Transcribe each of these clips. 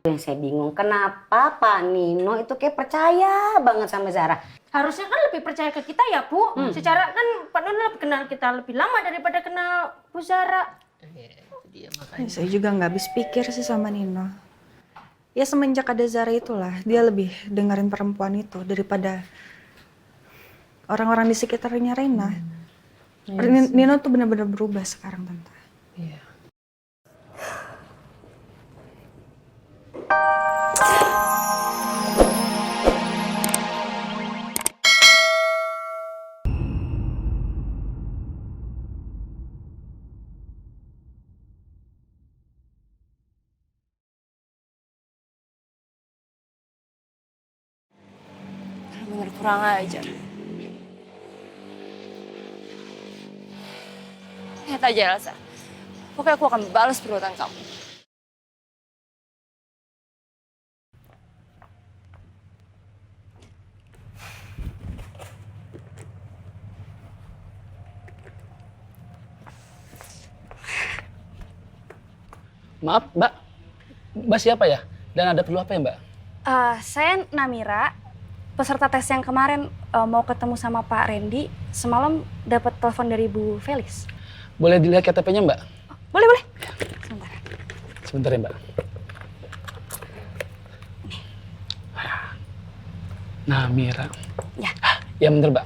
Yang saya bingung kenapa Pak Nino itu kayak percaya banget sama Zara. Harusnya kan lebih percaya ke kita ya Bu. Secara kan Pak Nino lebih kenal kita lebih lama daripada kenal Bu Zara. Saya juga nggak habis pikir sih sama Nino. Ya semenjak ada Zara itulah dia lebih dengerin perempuan itu daripada orang-orang di sekitarnya Reina. Nino tuh benar-benar berubah sekarang tante. Iya. Bener kurang aja. Lihat aja Elsa. Pokoknya aku akan balas perbuatan kamu. Maaf, Mbak. Mbak siapa ya? Dan ada perlu apa ya, Mbak? Saya Namira, peserta tes yang kemarin mau ketemu sama Pak Randy. Semalam dapat telepon dari Bu Felis. Boleh dilihat KTP-nya, Mbak? Boleh, boleh. Sebentar. Sebentar ya, Mbak. Nah, Mira. Ya. Ya, bentar, Mbak.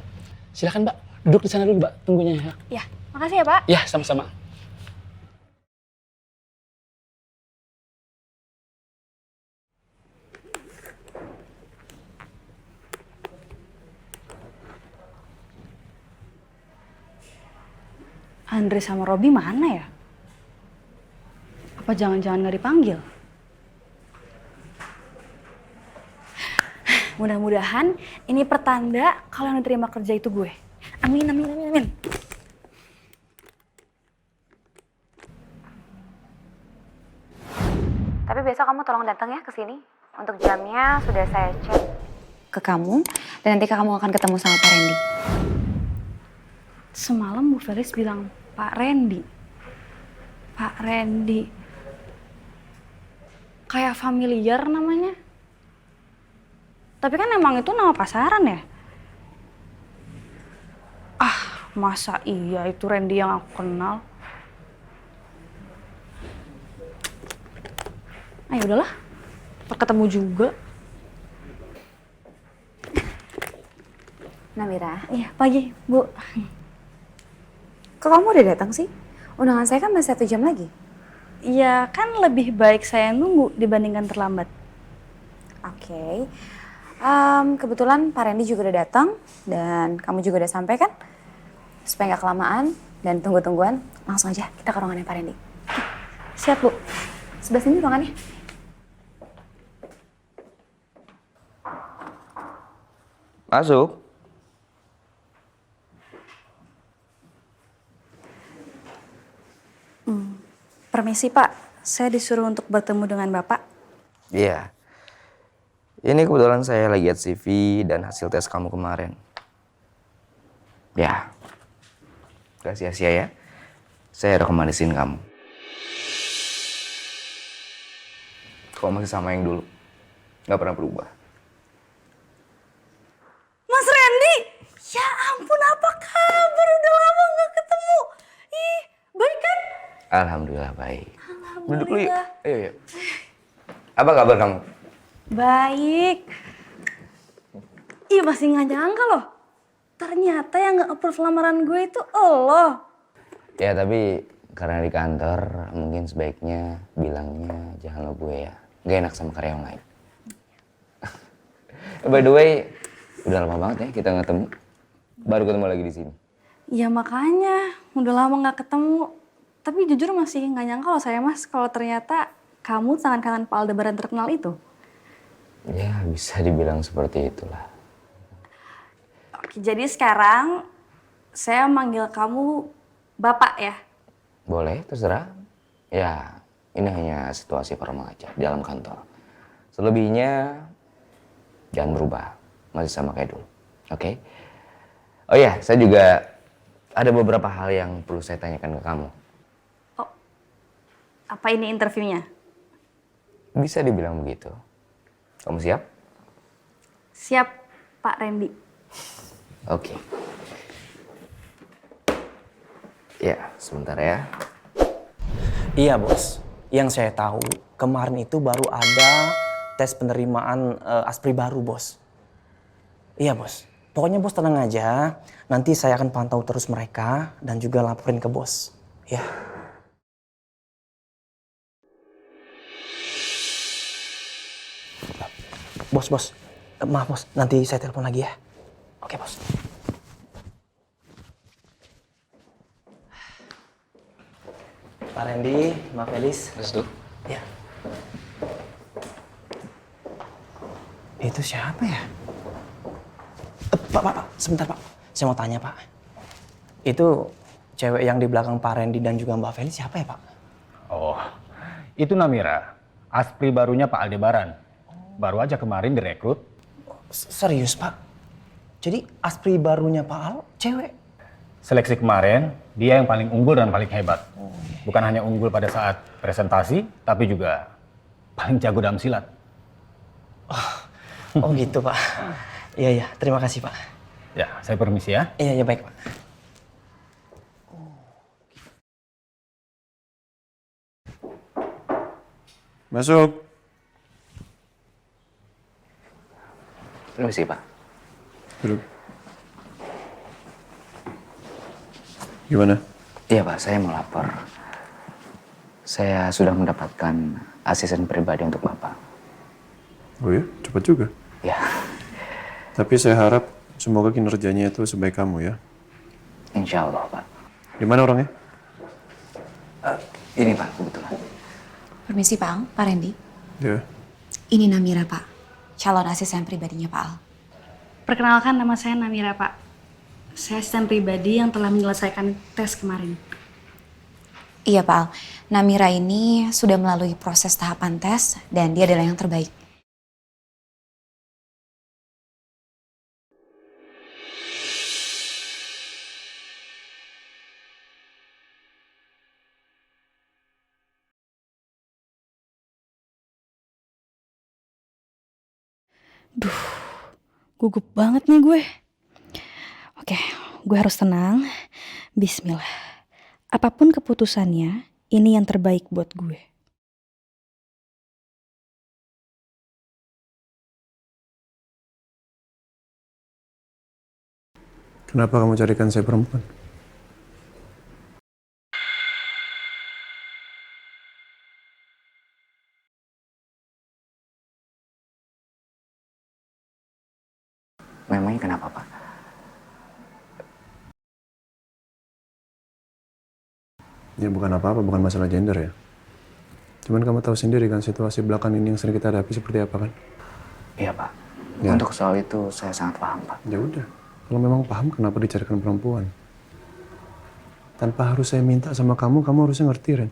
Silakan, Mbak. Duduk di sana dulu, Mbak. Tunggunya ya. Ya, makasih ya Pak. Ya, sama-sama. Andre sama Robi mana ya? Apa jangan-jangan nggak dipanggil? Mudah-mudahan ini pertanda kalau yang diterima kerja itu gue. Amin, amin, amin, amin. Tapi besok kamu tolong datang ya ke sini. Untuk jamnya sudah saya cek ke kamu dan nanti kamu akan ketemu sama Pak Randy. Semalam Bu Felis bilang Pak Randy. Pak Randy. Kayak familiar namanya. Tapi kan emang itu nama pasaran ya? Ah, masa iya itu Randy yang aku kenal? Ah, udahlah. Ketemu juga. Namira, Iya, pagi, Bu. kok kamu udah datang sih? Undangan saya kan masih 1 jam lagi. Iya, kan lebih baik saya nunggu dibandingkan terlambat. Oke. Kebetulan Pak Randy juga udah datang dan kamu juga udah sampai kan? Supaya nggak kelamaan dan tunggu-tungguan, langsung aja kita ke ruangannya Pak Randy. Siap, Bu. Sebelah sini ruangannya. Masuk. Permisi, Pak. Saya disuruh untuk bertemu dengan Bapak. Iya. Ini kebetulan saya lagi lihat CV dan hasil tes kamu kemarin. Ya. Gak sia-sia ya. Saya rekomendasiin kamu. Kok masih sama yang dulu? Gak pernah berubah. Mas Randy! Ya ampun, apa kabar? Udah lama nggak ketemu. Ih, baik kan? Alhamdulillah baik. Duduk dulu yuk. Ayo, yuk. Apa kabar kamu? Baik. Iya, masih nggak nyangka loh. Ternyata yang nggak approve lamaran gue itu lo. Ya tapi karena di kantor mungkin sebaiknya bilangnya jangan lo gue ya. Gak enak sama karyawan lain. By the way, udah lama banget ya kita nggak ketemu. Baru ketemu lagi di sini. Ya makanya, udah lama nggak ketemu. Tapi jujur masih nggak nyangka loh saya Mas, kalau ternyata kamu tangan kanan Pak Aldebaran terkenal itu. Ya bisa dibilang seperti itulah. Oke, jadi sekarang saya manggil kamu Bapak ya? Boleh, terserah. Ya, ini hanya situasi formal aja di dalam kantor. Selebihnya jangan berubah, masih sama kayak dulu. Oke? Oh iya, saya juga ada beberapa hal yang perlu saya tanyakan ke kamu. Oh, apa ini interviewnya? Bisa dibilang begitu. Kamu siap? Siap, Pak Randy. Oke. Ya, sebentar ya. Iya bos, yang saya tahu kemarin itu baru ada tes penerimaan aspri baru bos. Iya bos, pokoknya bos tenang aja, nanti saya akan pantau terus mereka dan juga laporin ke bos. Ya. Bos, maaf bos, nanti saya telepon lagi ya. Oke bos. Pak Randy, Mbak Felis. Restu. Ya. Itu siapa ya? Pak, sebentar Pak. Saya mau tanya Pak. Itu cewek yang di belakang Pak Randy dan juga Mbak Felis siapa ya Pak? Oh, itu Namira, aspri barunya Pak Aldebaran. Baru aja kemarin direkrut. Serius Pak? Jadi aspri barunya Pak Al cewek? Seleksi kemarin, dia yang paling unggul dan paling hebat. Bukan hanya unggul pada saat presentasi, tapi juga paling jago dalam silat. Oh gitu Pak. Iya, terima kasih Pak. Ya, saya permisi ya. Iya, baik Pak. Masuk. Permisi, Pak. Duduk. Gimana? Iya, Pak. Saya mau lapor. Saya sudah mendapatkan asisten pribadi untuk Bapak. Oh ya, cepat juga. Ya, Tapi saya harap semoga kinerjanya itu sebaik kamu ya. insya Allah, Pak. Di mana orangnya? Ini, Pak, kebetulan. Permisi Pak Al, Pak Randy. Ya. Ini Namira Pak, calon asisten pribadinya Pak Al. Perkenalkan, nama saya Namira, Pak. Saya asisten pribadi yang telah menyelesaikan tes kemarin. Iya Pak Al, Namira ini sudah melalui proses tahapan tes dan dia adalah yang terbaik. Duh, gugup banget nih gue. Oke, gue harus tenang. Bismillah. Apapun keputusannya, ini yang terbaik buat gue. Kenapa kamu carikan saya perempuan? Memangnya kenapa, Pak? Ya bukan apa-apa, bukan masalah gender ya. Cuman kamu tahu sendiri kan situasi belakangan ini yang sering kita hadapi seperti apa kan? Iya, Pak. Ya. Untuk soal itu saya sangat paham, Pak. Ya udah, kalau memang paham kenapa dicarikan perempuan? Tanpa harus saya minta sama kamu harusnya ngerti, Ren.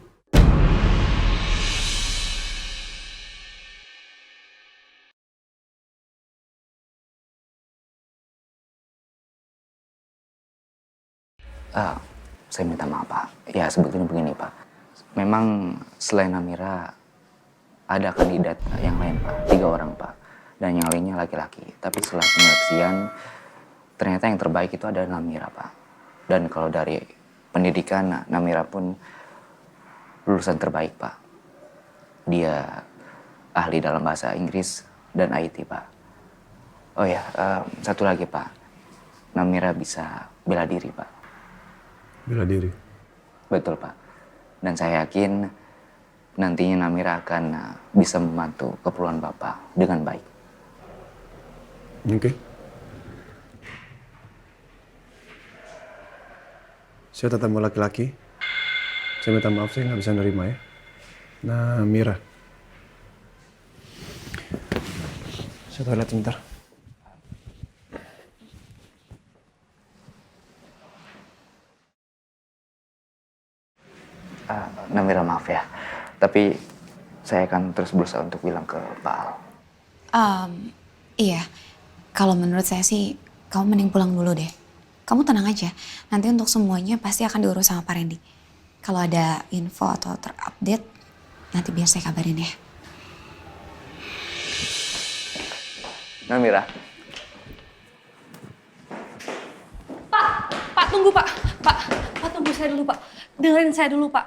Saya minta maaf, Pak. Ya, sebetulnya begini, Pak. Memang selain Namira, ada kandidat yang lain, Pak. 3 orang, Pak. Dan yang lainnya laki-laki. Tapi setelah penyeleksian, ternyata yang terbaik itu adalah Namira, Pak. Dan kalau dari pendidikan, Namira pun lulusan terbaik, Pak. Dia ahli dalam bahasa Inggris dan IT, Pak. Oh ya, satu lagi, Pak. Namira bisa bela diri, Pak. Bela diri. Betul, Pak. Dan saya yakin nantinya Namira akan bisa membantu keperluan Bapak dengan baik. Oke. Saya tetap mau laki-laki. Saya minta maaf, saya nggak bisa nerima ya. Namira. Saya toilet sebentar. Namira, maaf ya. Tapi saya akan terus berusaha untuk bilang ke Pak Al. Iya, kalau menurut saya sih kamu mending pulang dulu deh. Kamu tenang aja, nanti untuk semuanya pasti akan diurus sama Pak Randy. Kalau ada info atau terupdate, nanti biar saya kabarin ya. Namira. Pak, tunggu Pak. Pak, tunggu saya dulu Pak. Dengerin saya dulu Pak.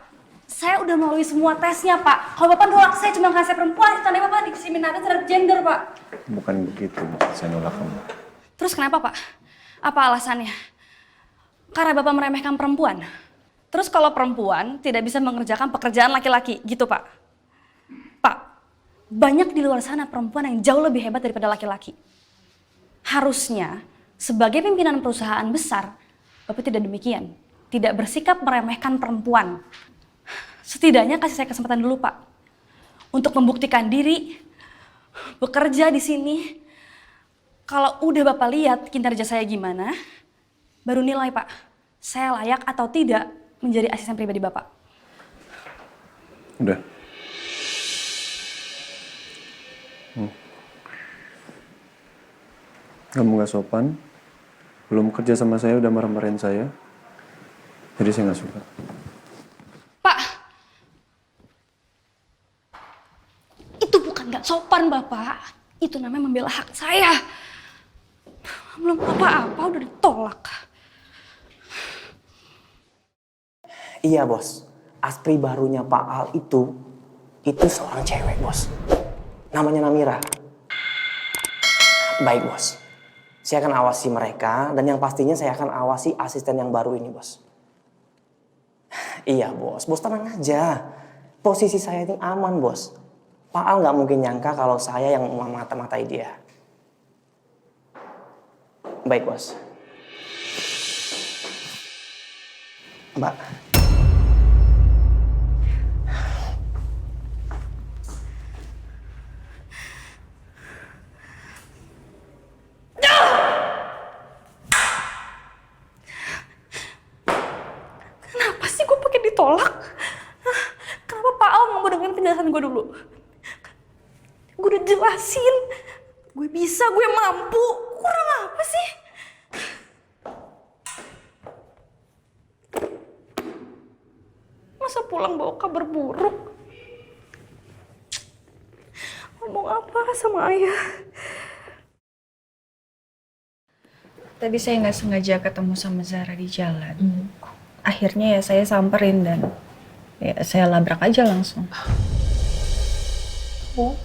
Saya udah melalui semua tesnya Pak. Kalau Bapak nolak saya cuma karena saya perempuan, itu tandanya Bapak diskriminasi terhadap gender Pak. Bukan begitu, saya nolak kamu. Terus kenapa Pak? Apa alasannya? Karena Bapak meremehkan perempuan? Terus kalau perempuan tidak bisa mengerjakan pekerjaan laki-laki, gitu Pak? Pak, banyak di luar sana perempuan yang jauh lebih hebat daripada laki-laki. Harusnya, sebagai pimpinan perusahaan besar, Bapak tidak demikian. Tidak bersikap meremehkan perempuan. Setidaknya kasih saya kesempatan dulu Pak. Untuk membuktikan diri, bekerja di sini. Kalau udah Bapak lihat kinerja saya gimana, baru nilai Pak. Saya layak atau tidak menjadi asisten pribadi Bapak. Udah. Kamu gak sopan, belum kerja sama saya udah marah-marahin saya, jadi saya gak suka. Pak, itu bukan gak sopan Bapak, itu namanya membela hak saya. Belum apa-apa udah ditolak. Iya bos, aspri barunya Pak Al itu seorang cewek bos. Namanya Namira. Baik bos, saya akan awasi mereka dan yang pastinya saya akan awasi asisten yang baru ini bos. Iya bos tenang aja. Posisi saya ini aman bos. Pak Al nggak mungkin nyangka kalau saya yang memata-matai dia. Baik bos. Mbak. Kenapa sih gue pakai ditolak? Kenapa Pak Al nggak mau dengerin penjelasan gue dulu? Gue udah jelasin, gue bisa, gue mampu. Kurang apa sih? Masa pulang bawa kabar buruk? Ngomong apa sama ayah? Tadi saya nggak sengaja ketemu sama Zara di jalan. Akhirnya ya saya samperin dan ya saya labrak aja langsung. Oh.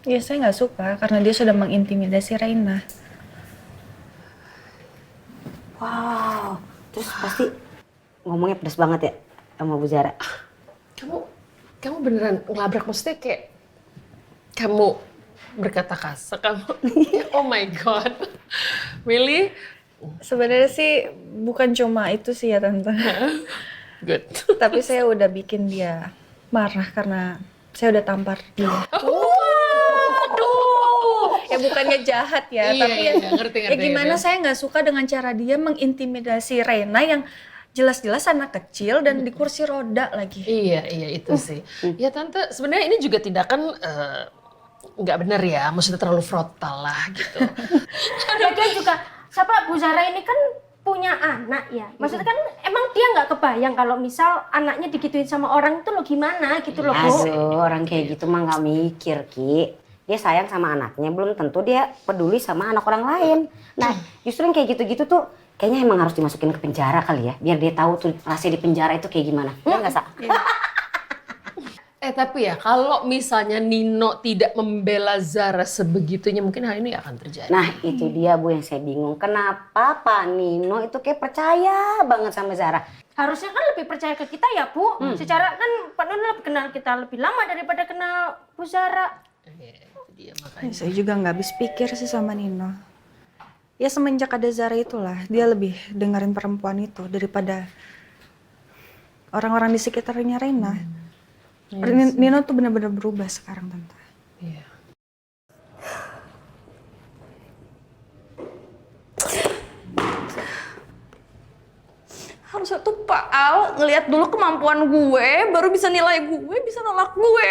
Ya saya nggak suka karena dia sudah mengintimidasi Reina. Wow, terus pasti ngomongnya pedas banget ya sama Bu Zara. Kamu beneran ngelabrak, maksudnya kayak kamu berkata kasar kamu. Oh my god. Really? Sebenarnya sih bukan cuma itu sih ya Tante. Good. Tapi saya udah bikin dia marah karena saya udah tampar dia. Ya bukannya jahat ya, Iya, tapi iya, ngerti, ya gimana ngerti. saya nggak suka dengan cara dia mengintimidasi Reina yang jelas-jelas anak kecil dan di kursi roda lagi. Iya itu sih. Ya Tante, sebenarnya ini juga tindakan nggak benar ya, maksudnya terlalu frontal lah gitu. Lagian juga, siapa Bu Zara ini kan punya anak ya. Maksudnya kan emang dia nggak kebayang kalau misal anaknya digituin sama orang itu lo gimana gitu loh Bu. Aduh, orang kayak gitu mah nggak mikir, Ki. Dia sayang sama anaknya, belum tentu dia peduli sama anak orang lain. Nah, justru yang kayak gitu-gitu tuh kayaknya emang harus dimasukin ke penjara kali ya, biar dia tahu tuh rasanya di penjara itu kayak gimana. Ya nggak, Sa? Tapi ya kalau misalnya Nino tidak membela Zara sebegitunya, mungkin hal ini nggak akan terjadi. Nah, itu dia Bu yang saya bingung. Kenapa Pak Nino itu kayak percaya banget sama Zara? Harusnya kan lebih percaya ke kita ya Bu. Secara kan Pak Nino lebih kenal kita lebih lama daripada kenal Bu Zara. Dia makanya. Saya juga nggak habis pikir sih sama Nino. Ya semenjak ada Zara itulah dia lebih dengerin perempuan itu daripada orang-orang di sekitarnya Reina. Nino tuh benar-benar berubah sekarang Tante. Iya. Harusnya tuh Pak Al ngelihat dulu kemampuan gue, baru bisa nilai gue, bisa nolak gue.